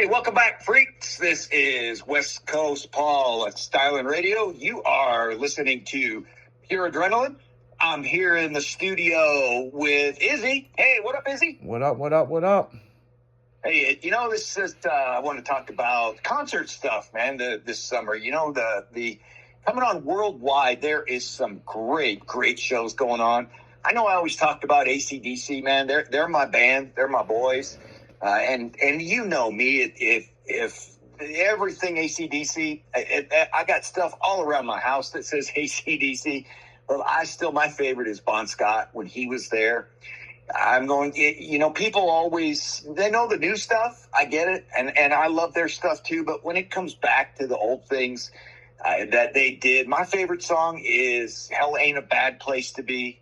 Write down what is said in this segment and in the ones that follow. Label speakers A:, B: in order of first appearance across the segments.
A: Hey, welcome back, freaks. This is West Coast Paul at Styling Radio. You are listening to Pure Adrenaline. I'm here in the studio with Izzy. Hey, what up, Izzy?
B: What up?
A: Hey, this is, I want to talk about concert stuff, man, this summer. The coming on worldwide, there is some great shows going on. I know I always talked about AC/DC, man. They're my band. They're my boys. And you know me, if everything AC/DC, I got stuff all around my house that says AC/DC. But my favorite is Bon Scott when he was there. I'm going, people always, they know the new stuff. I get it. And I love their stuff too. But when it comes back to the old things that they did, my favorite song is Hell Ain't a Bad Place to Be.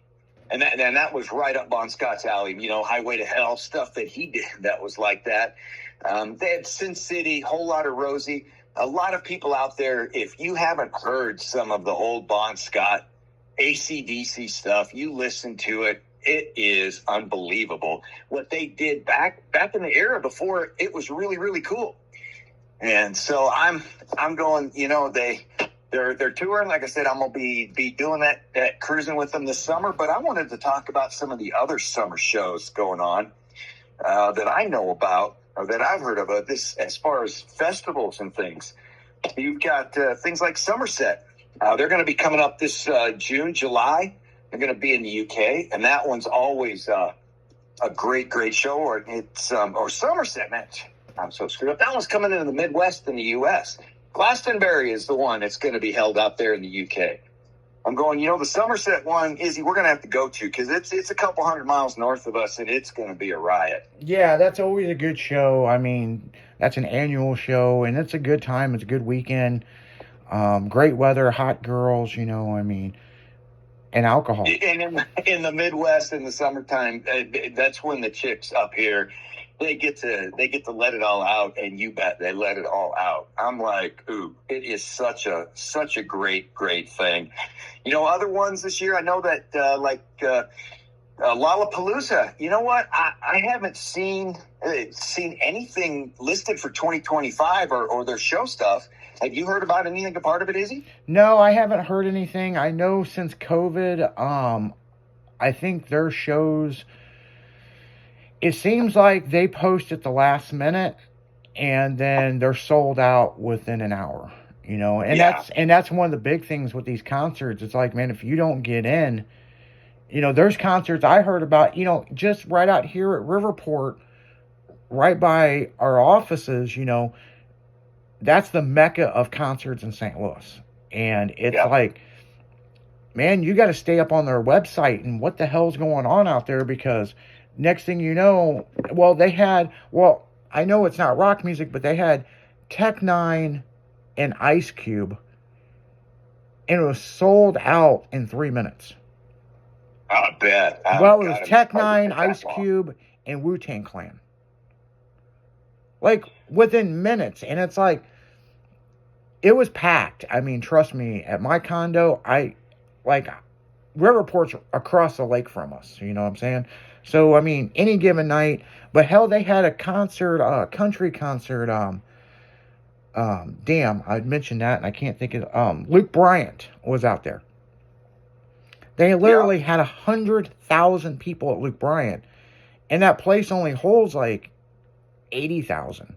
A: And that was right up Bon Scott's alley, Highway to Hell, stuff that he did that was like that. They had Sin City, Whole Lotta Rosie. A lot of people out there, if you haven't heard some of the old Bon Scott AC/DC stuff, you listen to it. It is unbelievable what they did back in the era before it was really, really cool. And so I'm going, they're touring. Like I said, I'm going to be doing that cruising with them this summer. But I wanted to talk about some of the other summer shows going on that I know about or that I've heard about this as far as festivals and things. You've got things like Somerset. They're going to be coming up this June, July. They're going to be in the UK, and that one's always a great show. Or Somerset, man. I'm so screwed up. That one's coming into the Midwest in the U.S. Glastonbury is the one that's going to be held out there in the UK. I'm going, the Somerset one, Izzy, we're going to have to go to because it's a couple hundred miles north of us, and it's going to be a riot.
B: Yeah, that's always a good show. I mean, that's an annual show, and it's a good time. It's a good weekend. Great weather, hot girls, and alcohol.
A: And in the Midwest in the summertime, that's when the chicks up here, they get to let it all out, and you bet they let it all out. I'm like, ooh, it is such a great thing. Other ones this year, I know that Lollapalooza. You know what? I haven't seen anything listed for 2025 or their show stuff. Have you heard about anything a part of it, Izzy?
B: No, I haven't heard anything. I know since COVID, I think their shows, it seems like they post at the last minute and then they're sold out within an hour, and that's one of the big things with these concerts. It's like, man, if you don't get in, there's concerts I heard about, just right out here at Riverport, right by our offices, that's the mecca of concerts in St. Louis. And it's like, man, you got to stay up on their website and what the hell's going on out there, because next thing you know, I know it's not rock music, but they had Tech Nine and Ice Cube, and it was sold out in 3 minutes.
A: I bet.
B: It was Tech Nine, Ice Cube, and Wu-Tang Clan. Like, within minutes. And it's like, it was packed. I mean, trust me, at my condo, Riverport's across the lake from us. You know what I'm saying? So, I mean, any given night. But hell, they had a concert, country concert. Damn, I mentioned that, and I can't think of, Luke Bryant was out there. They literally had 100,000 people at Luke Bryant. And that place only holds like 80,000.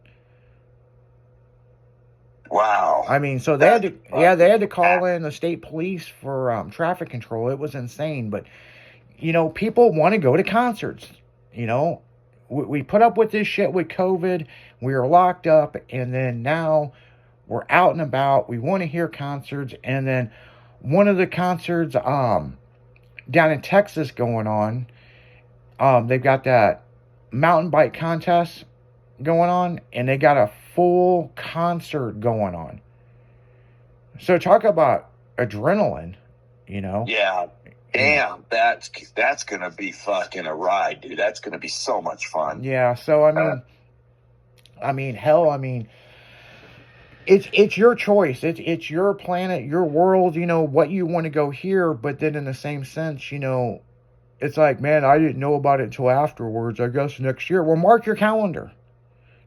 A: Wow.
B: I mean, so they had to call in the state police for traffic control. It was insane. But, people want to go to concerts. We put up with this shit with COVID. We were locked up. And then now we're out and about. We want to hear concerts. And then one of the concerts down in Texas going on, they've got that mountain bike contest going on, and they got a full concert going on. So talk about adrenaline,
A: Yeah. Damn, that's gonna be fucking a ride, dude. That's gonna be so much fun.
B: Yeah. So it's your choice. It's your planet, your world. What you want to go hear. But then in the same sense, it's like, man, I didn't know about it until afterwards. I guess next year. Well, mark your calendar.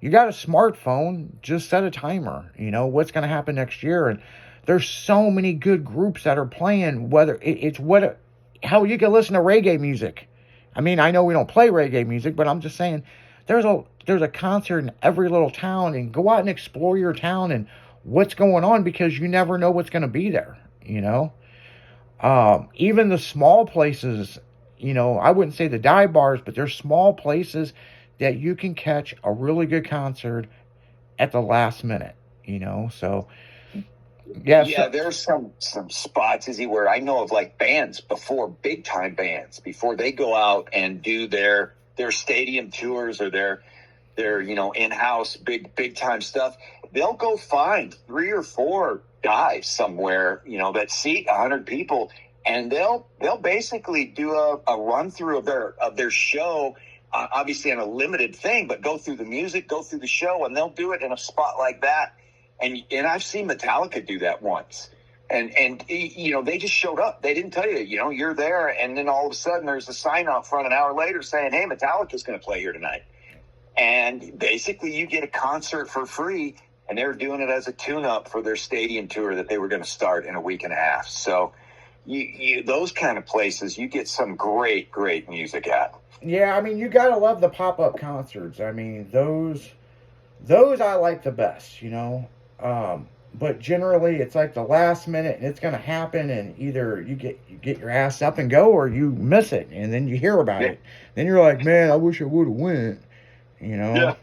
B: You got a smartphone, just set a timer. What's going to happen next year? And there's so many good groups that are playing, whether it's how you can listen to reggae music. I mean, I know we don't play reggae music, but I'm just saying there's a concert in every little town, and go out and explore your town and what's going on, because you never know what's going to be there. Even the small places, I wouldn't say the dive bars, but there's small places that you can catch a really good concert at the last minute, so
A: yeah, there's some spots, Izzy, where I know of, like, bands before, big time bands, before they go out and do their stadium tours or their in-house big time stuff, they'll go find 3 or 4 guys somewhere, that seat 100 people, and they'll basically do a run through of their show, obviously on a limited thing, but go through the music, go through the show, and they'll do it in a spot like that. And I've seen Metallica do that once. And they just showed up. They didn't tell you, you're there. And then all of a sudden there's a sign out front an hour later saying, hey, Metallica's going to play here tonight. And basically you get a concert for free, and they're doing it as a tune-up for their stadium tour that they were going to start in a week and a half. So those kind of places, you get some great music at.
B: Yeah, I mean, you got to love the pop-up concerts. I mean, those I like the best, but generally it's like the last minute, and it's going to happen, and either you get your ass up and go, or you miss it, and then you hear about it. Then you're like, man, I wish I would have went,
A: Yeah.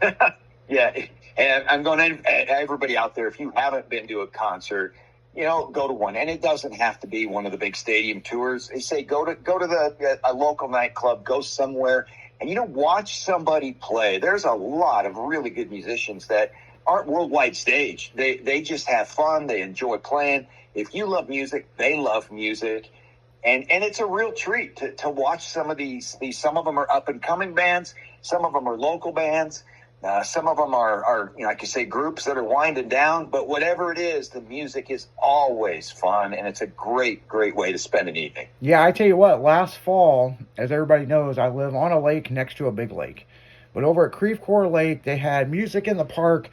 A: Yeah. And I'm going to everybody out there, if you haven't been to a concert, go to one. And it doesn't have to be one of the big stadium tours. They say go to a local nightclub, go somewhere, and watch somebody play. There's a lot of really good musicians that aren't worldwide stage. They just have fun. They enjoy playing. If you love music, they love music. And it's a real treat to watch some of these. Some of them are up and coming bands. Some of them are local bands. Some of them are I could say groups that are winding down. But whatever it is, the music is always fun, and it's a great way to spend an evening.
B: Yeah, I tell you what, last fall, as everybody knows, I live on a lake next to a big lake. But over at Creve Coeur Lake, they had music in the park,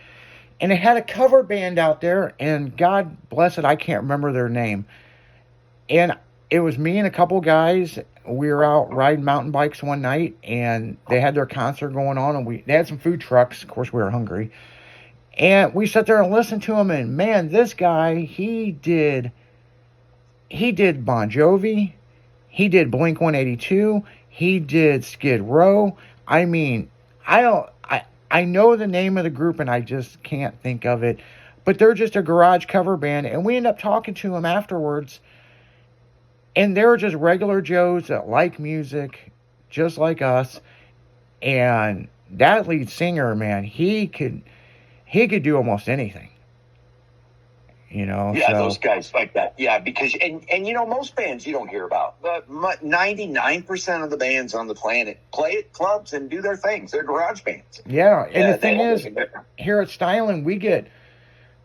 B: and they had a cover band out there, and God bless it, I can't remember their name. And it was me and a couple guys. We were out riding mountain bikes one night, and they had their concert going on, and they had some food trucks. Of course, we were hungry. And we sat there and listened to him, and man, this guy, he did Bon Jovi, he did Blink-182, he did Skid Row. I mean, I know the name of the group, and I just can't think of it, but they're just a garage cover band, and we ended up talking to them afterwards. And they're just regular Joes that like music, just like us. And that lead singer, man, he could do almost anything.
A: Yeah,
B: so.
A: Those guys like that. Yeah, because and most bands you don't hear about. But 99% of the bands on the planet play at clubs and do their things. They're garage bands.
B: Yeah, and the thing is, here at Styling, we get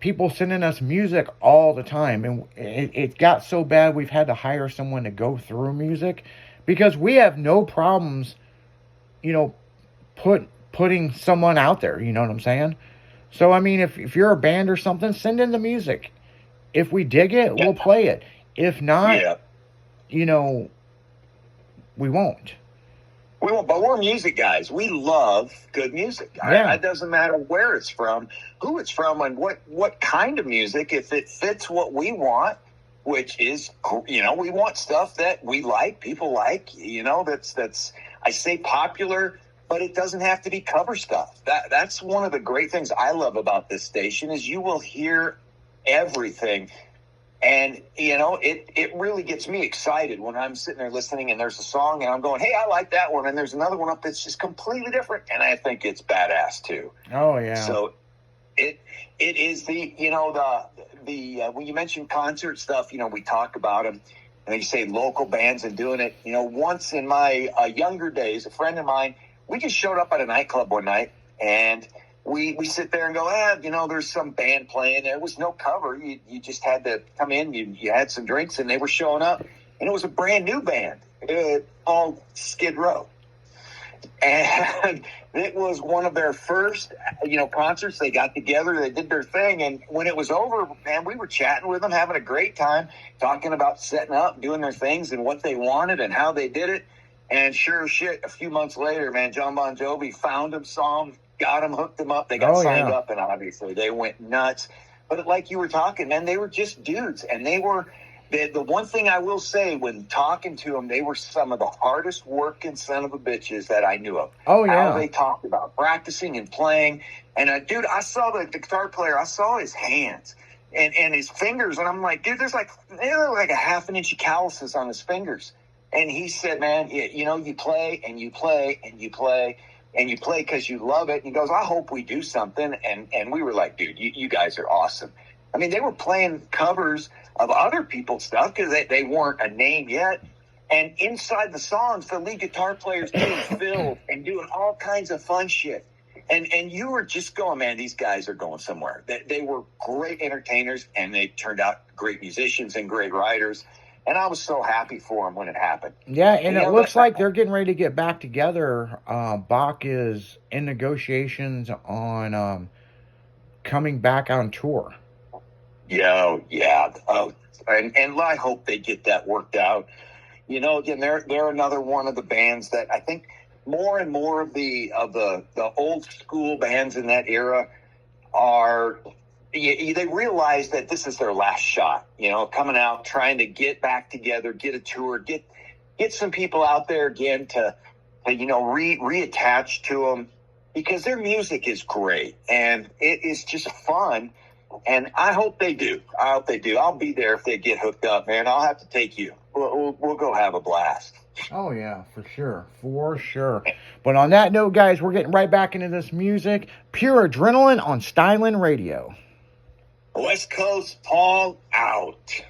B: people sending us music all the time, and it got so bad we've had to hire someone to go through music, because we have no problems putting someone out there, you know what I'm saying? So I mean, if you're a band or something, send in the music. If we dig it, we'll play it. If not, we won't.
A: We won't, but we're music guys. We love good music.
B: Yeah.
A: It doesn't matter where it's from, who it's from, and what kind of music. If it fits what we want, which is, we want stuff that we like, people like, that's I say popular, but it doesn't have to be cover stuff. That's one of the great things I love about this station is you will hear everything. And, it really gets me excited when I'm sitting there listening and there's a song and I'm going, hey, I like that one. And there's another one up that's just completely different. And I think it's badass too.
B: Oh, yeah.
A: So it is the when you mention concert stuff, we talk about them and you say local bands and doing it. Once in my younger days, a friend of mine, we just showed up at a nightclub one night and we sit there and go, there's some band playing. There was no cover. You just had to come in. You had some drinks, and they were showing up. And it was a brand new band, all Skid Row. And it was one of their first, concerts. They got together, they did their thing, and when it was over, man, we were chatting with them, having a great time, talking about setting up, doing their things, and what they wanted and how they did it. And sure as shit, a few months later, man, John Bon Jovi found them, saw them, got them, hooked them up. They got signed up, and obviously they went nuts. But like you were talking, man, they were just dudes, and they were. The one thing I will say when talking to them, they were some of the hardest working son of a bitches that I knew of.
B: Oh, yeah.
A: How they talked about practicing and playing. And, dude, I saw the guitar player. I saw his hands and his fingers. And I'm like, dude, there's like a half an inch of calluses on his fingers. And he said, man, you play and you play and you play and you play because you love it. And he goes, I hope we do something. And we were like, dude, you guys are awesome. I mean, they were playing covers of other people's stuff because they weren't a name yet. And inside the songs, the lead guitar players doing fills and doing all kinds of fun shit. And you were just going, man, these guys are going somewhere. They were great entertainers, and they turned out great musicians and great writers. And I was so happy for them when it happened.
B: Yeah, and it looks like they're getting ready to get back together. Bach is in negotiations on coming back on tour.
A: Yeah. And I hope they get that worked out. Again, they're another one of the bands that I think more and more of the old school bands in that era are. They realize that this is their last shot. Coming out, trying to get back together, get a tour, get some people out there again to reattach to them, because their music is great and it is just fun. And I hope they do. I'll be there if they get hooked up, man. I'll have to take you. We'll go have a blast.
B: Oh, yeah, for sure. But on that note, guys, we're getting right back into this music. Pure Adrenaline on Stylin' Radio.
A: West Coast Paul out.